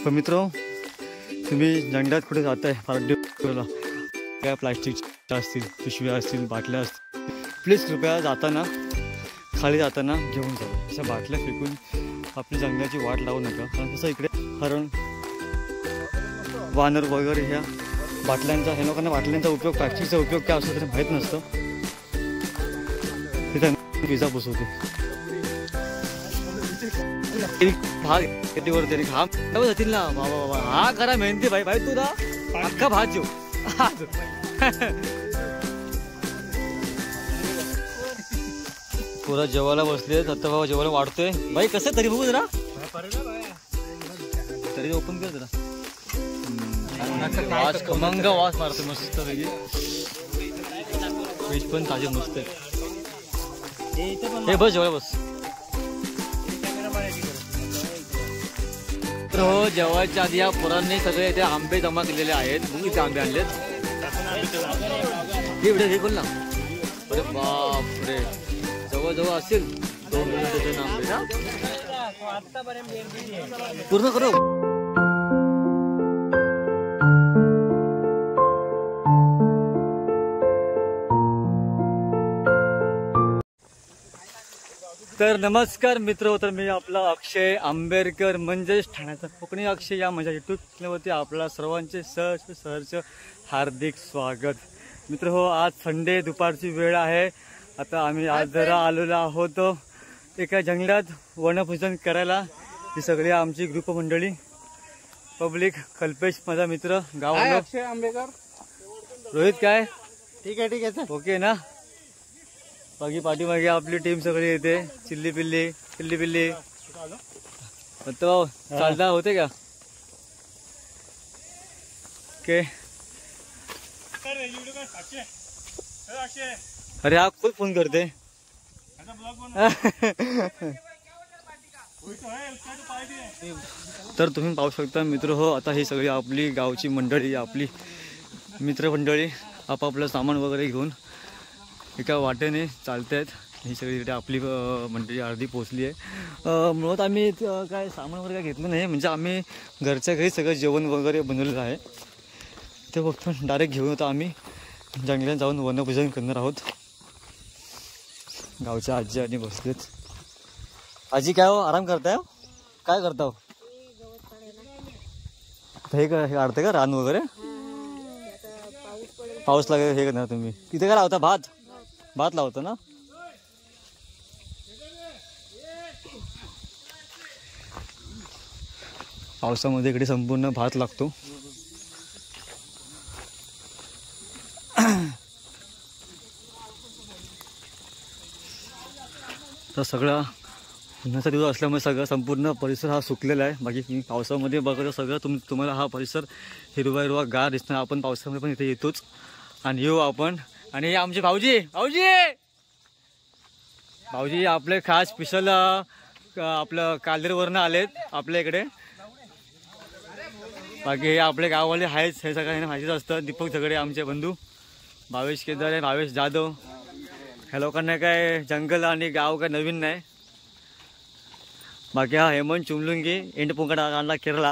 पण मित्र तुम्ही जंगलात कुठे जाताय फारला काय प्लास्टिकच्या असतील पिशव्या असतील बाटल्या असतील प्लीज कृपया जाताना खाली जाताना घेऊन जा. अशा बाटल्या फेकून आपली जंगलाची वाट लावू नका. कारण कसं इकडे हरण वानर वगैरे ह्या बाटल्यांचा ह्या लोकांना बाटल्यांचा उपयोग प्लास्टिकचा उपयोग काय असतो तरी माहीत नसतं. ते त्यांना पिझ्झा बसवते भाग वर तरी हा जातील ना. बाबा बाबा हा खरा मेहनती भाई भाई तू ना अख्खा भात जेव. पुरा जेवायला बसले आता बाबा जेवायला वाढतोय भाई कसं तरी बघू जरा तरी ओपन कर जरा. वास खमंग वास मारतो मस्त पैकी. फिश पण ताजे मस्त आहे. हे बस जेवायला बस. तर हो जेवायच्या आधी या पोरांनी सगळे इथे आंबे जमा केलेले आहेत. इथे आंबे आणलेत हे बोल ना. अरे बापरे जवळजवळ असेल 2 डझन आंबे ना पूर्ण करू. तर नमस्कार मित्र. तर मी आपला अक्षय आंबेडकर म्हणजेच ठाण्याचा कोकणी अक्षय या माझ्या यूट्यूब चॅनलवरती आपला सर्वांचे सहर्ष हार्दिक स्वागत. मित्र हो आज संडे दुपारची वेळ आहे. आता आम्ही आज जरा आलेलो आहोत एका जंगलात वनपूजन करायला. ही सगळी आमची ग्रुप मंडळी पब्लिक. कल्पेश माझा मित्र गाव अक्षय आंबेडकर. रोहित काय ठीक आहे ओके ना. बाकी पाठीमागे आपली टीम सगळी येते. चिल्ली पिल्ली तो चालता होते का ओके. अरे हा खूप फोन करते. तर तुम्ही पाहू शकता मित्र हो आता ही सगळी आपली गावची मंडळी आपली मित्रमंडळी आपापलं सामान वगैरे घेऊन एका वाटेने चालत आहेत. ही सगळी इकडे आपली मंडळी अर्धी पोचली आहे. मुळात आम्ही काय सामान वगैरे काय घेतलं नाही. म्हणजे आम्ही घरच्या घरी सगळं जेवण वगैरे बनवलेलं आहे. ते फक्त डायरेक्ट घेऊन होता आम्ही जंगलात जाऊन वनपूजन करणार आहोत. गावच्या आजी आणि बसलेत. आजी काय हो आराम करताय काय करता हो. हे काढते का रान वगैरे पाऊस लागेल हे करणार तुम्ही. तिथे काय लावता भात लावता ना. पावसामध्ये इकडे संपूर्ण भात लागतो. तर सगळा उन्हाचा दिवस असल्यामुळे सगळं संपूर्ण परिसर हा सुकलेला आहे. बाकी पावसामध्ये बघा सगळं तुम्हाला हा परिसर हिरवा गार दिसणार. आपण पावसामध्ये पण इथे येतोच आणि येऊ आपण. आणि हे आमचे भाऊजी आपले खास स्पेशल आपलं कालदेरवरनं आलेत आपल्या इकडे. बाकी हे आपले गाववाले आहेच हे सगळ्यांना माहितीच असतं. दीपक झगडे आमचे बंधू, भावेश केदारे, भावेश जाधव. ह्या लोकांना काय जंगल आणि गाव काय नवीन नाही. बाकी हा हेमंत चुमलुंगी एंड पोंगड आणला केरला.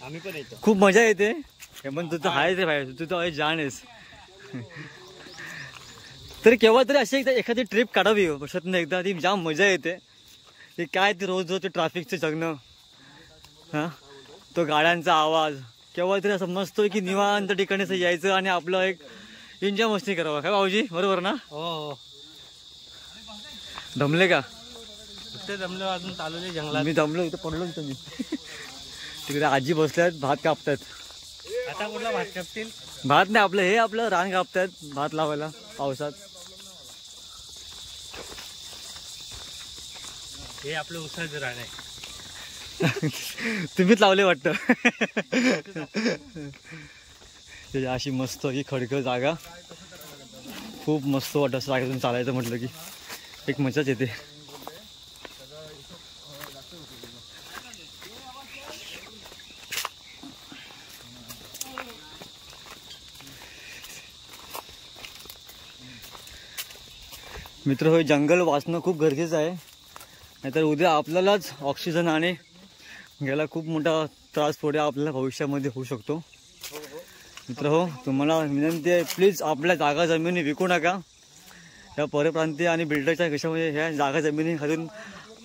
आम्ही पण येतो. खूप मजा येते. हेमंत तू तर आहेच रे भाई तू तर जाण आहेस. तरी केव्हा तरी अशी एखादी ट्रिप काढावी वर्षातून एकदा. ती जाम मजा येते. ते काय ते रोज ते ट्रॅफिकचं जगणं हां तो गाड्यांचा आवाज केव्हा तरी असं मस्त की निवांत ठिकाणी यायचं आणि आपलं एक एन्जॉय मस्ती करावा. काय भाऊजी बरोबर ना. हो दमले का. दमलो अजून चालवले जंगलात. मी दमलो इथं पडलो इथं मी. तिकडे आजी बसल्यात भात कापतायत. आता कुठला भात कापतील. भात नाही आपलं हे आपलं रान कापतायत भात लावायला पावसात. हे आपलं उसाचं रान आहे. तुम्हीच लावले वाटतं. अशी मस्त ही खडखड जागा खूप मस्त वाटतं. जागेतून चालायचं म्हटलं की एक मजाच येते. मित्र होय जंगल वाचणं खूप गरजेचं आहे. नाहीतर उद्या आपल्यालाच ऑक्सिजन आणि याला खूप मोठा त्रास पुढे आपल्याला भविष्यामध्ये होऊ शकतो. मित्र हो, तुम्हाला विनंती आहे, प्लीज आपल्या जागा जमिनी विकू नका. या परप्रांतीय आणि बिल्डरच्या कशामध्ये ह्या जागा जमिनी घालून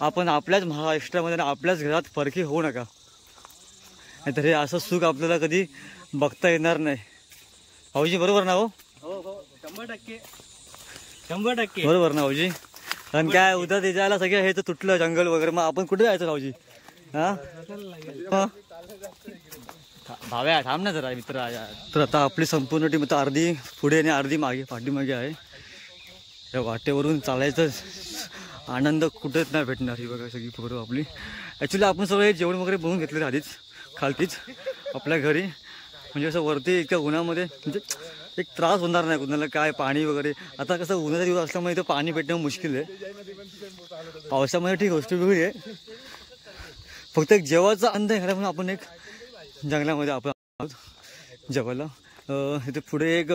आपण आपल्याच महाराष्ट्रामध्ये आणि आपल्याच घरात परकी होऊ नका. नाहीतर हे असं सुख आपल्याला कधी बघता येणार नाही. भाऊजी बरोबर ना? हो, 100% 100% बरोबर ना भाऊजी? कारण काय उद्या त्याच्याला सगळं हे तर तुटलं जंगल वगैरे, मग आपण कुठे जायचं भाऊजी? हा भाव्या थांब ना जरा मित्र. तर आता आपली संपूर्ण टीम आता अर्धी पुढे आणि अर्धी मागे पाठीमागे आहे. या वाटेवरून चालायचं आनंद कुठेच नाही भेटणार. ही बघा सगळी पोरं आपली. ॲक्च्युली आपण सगळं जेवण वगैरे बघून घेतलेलं आधीच खालतीच आपल्या घरी. म्हणजे असं वरती इतक्या उन्हामध्ये म्हणजे एक त्रास होणार नाही कुणाला काय पाणी वगैरे. आता कसं उन्हाचा दिवस असल्यामुळे इथं पाणी भेटणं मुश्किल आहे. पावसामध्ये ठीक गोष्ट वेगळी आहे. फक्त एक जेवायचा अंध आहे म्हणून आपण एक जंगलामध्ये आपण आहोत जेवायला. इथे पुढे एक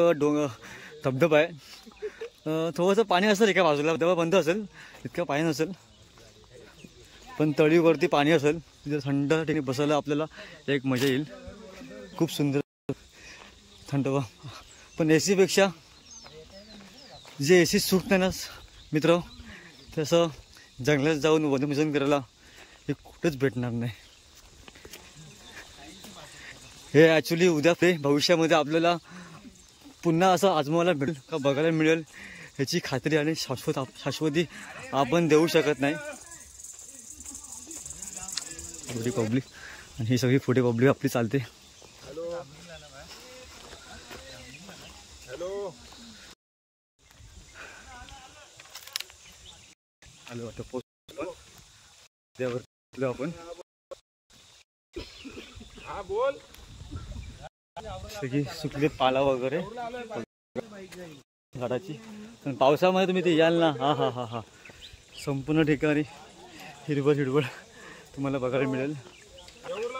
धबधबा आहे. थोडंसं पाणी असेल एका बाजूला, धबधबा बंद असेल, इतकं पाणी नसेल, पण तळीवरती पाणी असेल. तिथे थंड ठिकाणी बसायला आपल्याला एक मजा येईल. खूप सुंदर थंडवा. पण ए सीपेक्षा जे ए सी सुख नाही ना मित्र, तसं जंगलात जाऊन वनभोजन करायला हे कुठंच भेटणार नाही. हे ॲक्च्युली उद्या ते भविष्यामध्ये आपल्याला पुन्हा असं आजमावायला मिळेल का बघायला मिळेल ह्याची खात्री आणि शाश्वती आपण देऊ शकत नाही. एवढी पब्लिक आणि ही सगळी पुढे पब्लिक आपली चालते. हॅलो आता पोस्ट आपण सगळी सुकले पाला वगैरे झाडाची. पण पावसामध्ये तुम्ही ते याल ना, हा हा हा हा संपूर्ण ठिकाणी हिरवळ हिरवळ तुम्हाला बघायला मिळेल.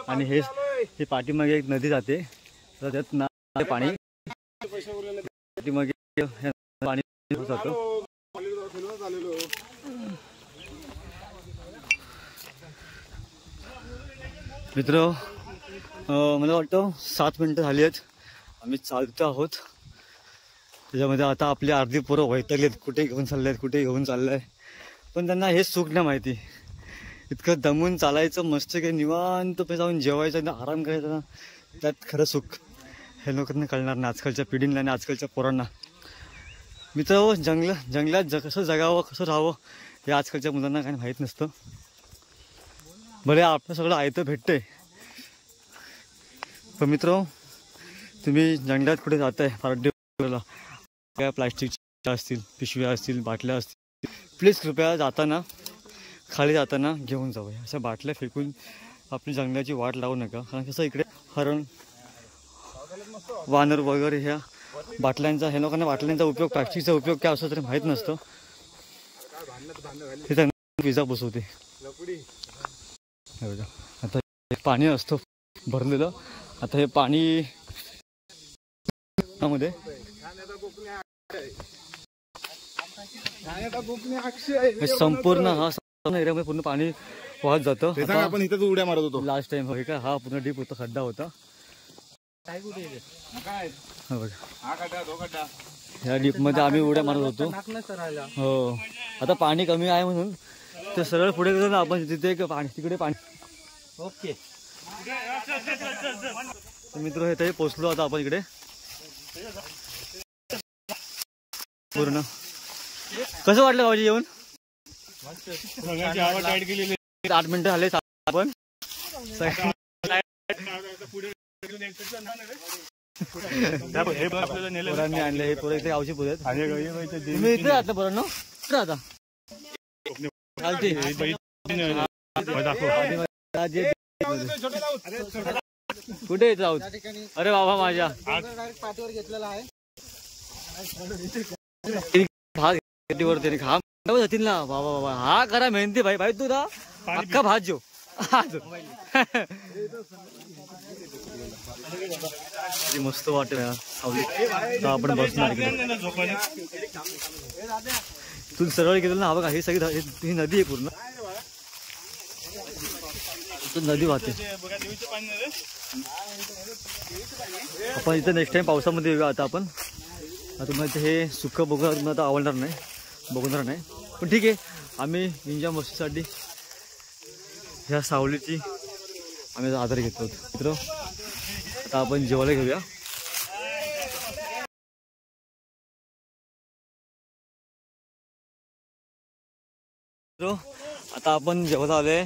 आणि हे पाठीमागे एक नदी जाते, तर त्यात ना पाणी पाठीमागे पाणी जातं. मित्र मला वाटतं 7 मिनिटं झाली आहेत आम्ही चालतो आहोत. त्याच्यामध्ये आता आपली अर्धी पोरं वैतागलेत, कुठे घेऊन चालले आहेत, कुठे घेऊन चाललं आहे. पण त्यांना हेच सुख नाही माहिती. इतकं दमून चालायचं, मस्त काही निवांत जाऊन जेवायचं ना, आराम करायचा ना, त्यात खरं सुख हे लोकांना कळणार नाही, आजकालच्या पिढींना आणि आजकालच्या पोरांना. मित्र जंगलात कसं जगावं, कसं राहावं हे आजकालच्या मुलांना काही माहीत नसतं. भले आपलं सगळं आयतं भेटतंय, पण मित्र तुम्ही जंगलात कुठे जाताय पार्टी करायला, काय प्लास्टिकच्या असतील, पिशव्या असतील, बाटल्या असतील, प्लीज कृपया जाताना खाली जाताना घेऊन जावं. अशा बाटल्या फेकून आपली जंगलाची वाट लावू नका. कारण कसं इकडे हरण, वानर वगैरे ह्या बाटल्यांचा, ह्या लोकांना बाटल्यांचा उपयोग, प्लास्टिकचा उपयोग काय असं तरी माहीत नसतं. हे त्यांना विजा बसवते. आता पाणी असतं भरलेलं. आता हे पाणी मध्ये संपूर्ण हा एरियामध्ये पूर्ण पाणी वाहत जातं. आपण इथं उड्या मारत होतो लास्ट टाइम होय का, हा पूर्ण डीप होता, खड्डा होता. ह्या डीप मध्ये आम्ही उड्या मारत होतो. हो, आता पाणी कमी आहे म्हणून ते सरळ पुढे गेलो ना आपण, तिथे पाणी, तिकडे पाणी. ओके मित्र हे तरी पोचलो आता आपण इकडे पूर्ण. कसं वाटलं भाऊजी येऊन? 8 मिनिटं झाले आपण. पोरांनी आणले हे पोरं इथे गावची पोरं आहेत. तुम्ही इथे राहता पोरांनो? राहता कुठे येत आहोत? अरे बाबा माझ्या पाठीवर घेतलेला आहे वरती घाम जातील ना. बाबा बाबा हा करा मेहनती भाई. भाई तू ना अख्खा भात जेव. मस्त वाटेल आपण बसणार इकडे. तू सरळ गेलो ना, हा बघा ही सगळी ही नदी आहे पूर्ण. नदी वाहते. आपण इथं नेक्स्ट टाइम पावसामध्ये येऊया. आता आपण तुम्हाला हे सुख बघूया, तुम्हाला आता आवडणार नाही, बघणार नाही, पण ठीक आहे. आम्ही एन्जॉय मस्तीसाठी ह्या सावलीची आम्ही आधार घेतो मित्र. आता आपण जेवायला घेऊया. आता आपण जेवायला आलोय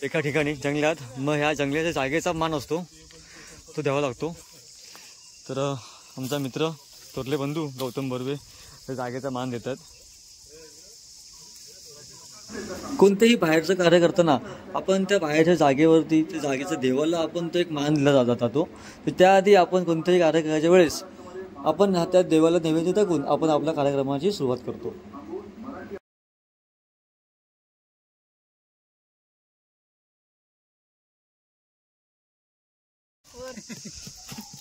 एका ठिकाणी जंगलात. मग ह्या जंगलाच्या जागेचा मान असतो तो द्यावा लागतो. तर आमचा मित्र थोरले बंधू गौतम बर्वे त्या जागेचा मान देतात. कोणतेही बाहेरचं कार्य करताना आपण त्या बाहेरच्या जागेवरती त्या जागेच्या देवाला आपण तो एक मान दिला जातो. तर त्याआधी आपण कोणतेही कार्य करायच्या वेळेस आपण त्या देवाला नैवेद्य दाखवून आपण आपल्या कार्यक्रमाची सुरुवात करतो.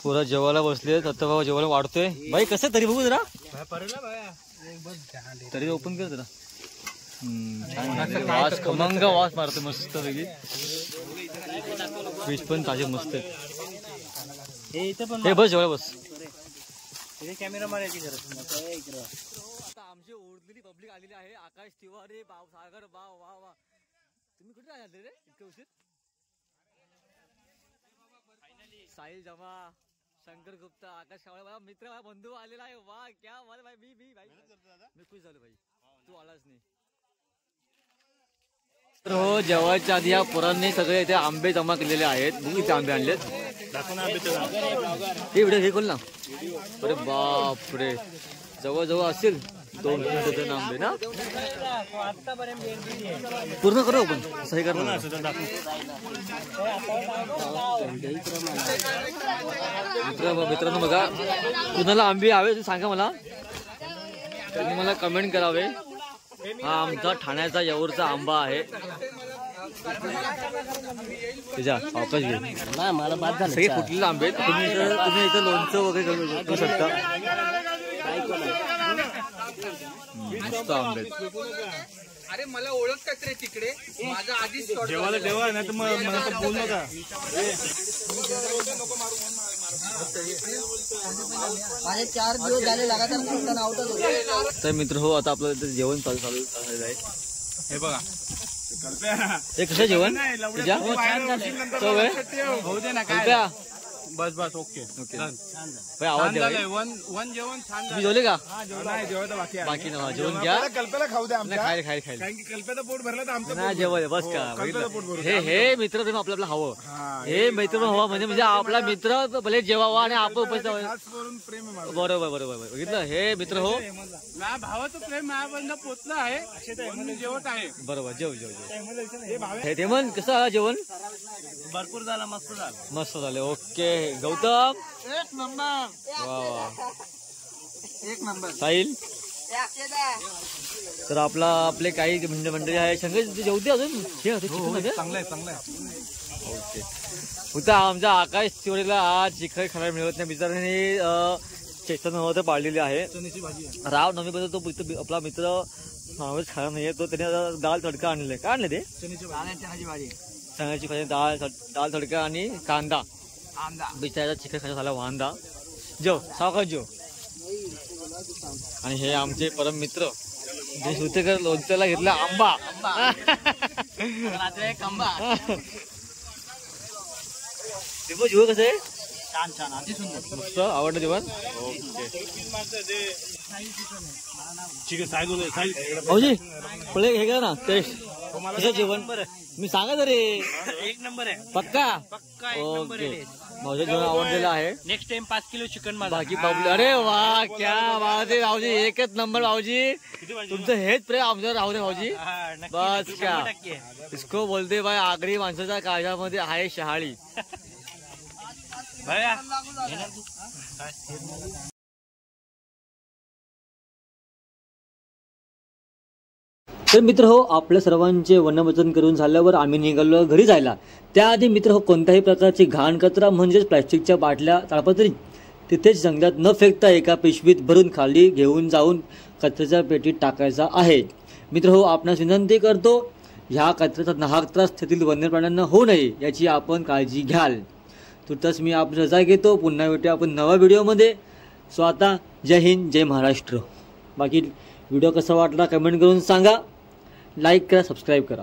पुरा जेवायला बसले. आता बाबा जेवायला वाढतोय. बाई कसं तरी बघू जरा, तरी ओपन कर जरा. वास खमंग वास मारतो मस्त पैकी. फिश पण ताजे मस्त आहे. हे बस जेवायला बस. कॅमेरा मारायची गरज. आमची ओढलेली पब्लिक आलेली आहे. आकाश तिवारी, बाव सागर, बाव वा वा. तुम्ही कुठे आले रे इतकं उशीर? साहिल जमा, शंकर गुप्ता, आकाश कावळे मित्र बंधू आलेला आहे. वा क्या मला भाई. मी खुश झालो भाई, तू आलाच नाही. तर हो, जेवायच्या आधी या पोरांनी सगळे इथे आंबे जमा केलेले आहेत. इथे आंबे आणलेत. हे व्हिडिओ हे खोल ना. अरे बापरे, जवळजवळ असेल 200 डझन आंबे ना. पूर्ण करू आपण, सही कर ना. मित्रांनो बघा, कुणाला आंबे हवे सांगा मला, त्यांनी मला कमेंट करावे. हा आमचा ठाण्याचा येऊरचा आंबा आहे. त्याच्या अवकाश घे मला बाद झालं. सगळे फुटलेले आंबे. तुम्ही इथं लोणचं वगैरे करू शकता. मस्त आंबे. अरे मला ओळखतात रे तिकडे. माझा आधीच जेवायला जेवा नाही तर मला बोल नका. माझे 4 दिवस झाले लगातार आवडत होते. तर मित्र हो, आता आपलं इथे जेवण चालू झालेलं आहे. हे बघा हे कसं जेवण बस बस ओके ओके. आवाज द्या. वन जेवण छान. तुम्ही जेवले का? जेवायचं बाकी ना जेवण घ्या. कल्पेला खाऊ द्या. खायला कल्पेचं पोट भरलं तर आमचं नाही जेवण बस का. हे मित्र तुम्ही आपल्याला हवं. हे मैत्र हवा म्हणजे आपला मित्र भले जेवावा आणि आपण उपस्थित. बरोबर बघितलं. हे मित्र हो, माझ्या भावाचं प्रेम माझ्यापर्यंत पोचलं आहे. जेवत आहे. बरोबर. जेव हे ते म्हण कसं जेवण भरपूर झाला. मस्त झाले. ओके गौतम, एक नंबर. वा एक नंबर. साहिल. तर आपले काही मंडळी आहे. शंकर जेवते अजून. चांगलं आहे. ओके. होता आमच्या आकाश तिवारीला आज चिकन खायला मिळत नाही. बिचाराने चेतन नव्हतं पाळलेली आहे. राव नवमीपर्यंत तो आपला मित्र नॉनव्हेज खायला नाहीये. तो त्याने दाल तडका आणले. काय आणले ते? चण्याची भाजी. चण्याची भाजी, दाल तडका आणि कांदा. बिचारा चिकन खायचा झाला वांदा. जेव सावकाश जेव. आणि हे आमचे परम मित्र जे सुतेकर लोणच्याला घेतला आंबा. जेवण कसं आहे? छान अति सुंदर. मस्त आवडलं जेवण. भाऊजी पुढे हे करा ना टेस्ट. कसं जेवण मी सांगा तरी. एक नंबर आहे. पक्का. ओके. माझं जेवण आवडलेलं आहे. नेक्स्ट टाइम 5 किलो चिकन बाकी पावले. अरे वा क्या बात आहे भाऊजी. एकच नंबर भाऊजी. तुमचं हेच प्रेम आमच्यावर राहू दे भाऊजी. बस क्या इसको बोलते भाई आगरी माणसाच्या काळजामध्ये आहे शहाळी. तर मित्र हो, आपल्या सर्वांचे वनवचन करून झाल्यावर आम्ही निघालो घरी जायला. त्याआधी मित्र हो, कोणत्याही प्रकारची घाण कचरा म्हणजेच प्लॅस्टिकच्या बाटल्या ताडपत्री तिथेच जंगलात न फेकता एका पिशवीत भरून खाली घेऊन जाऊन कचऱ्याच्या पेटीत टाकायचा आहे. मित्र हो, आपणास विनंती करतो ह्या कचऱ्याचा नाहक त्रास तेथील वन्य प्राण्यांना होऊ नये याची आपण काळजी घ्याल. तुर्तास मी आपली रजा घेतो. पुन्हा भेटूया आपण नव्या व्हिडिओमध्ये. सो आता जय हिंद, जय महाराष्ट्र. बाकी व्हिडिओ कसा वाटला कमेंट करून सांगा. लाईक करा, सबस्क्राईब करा.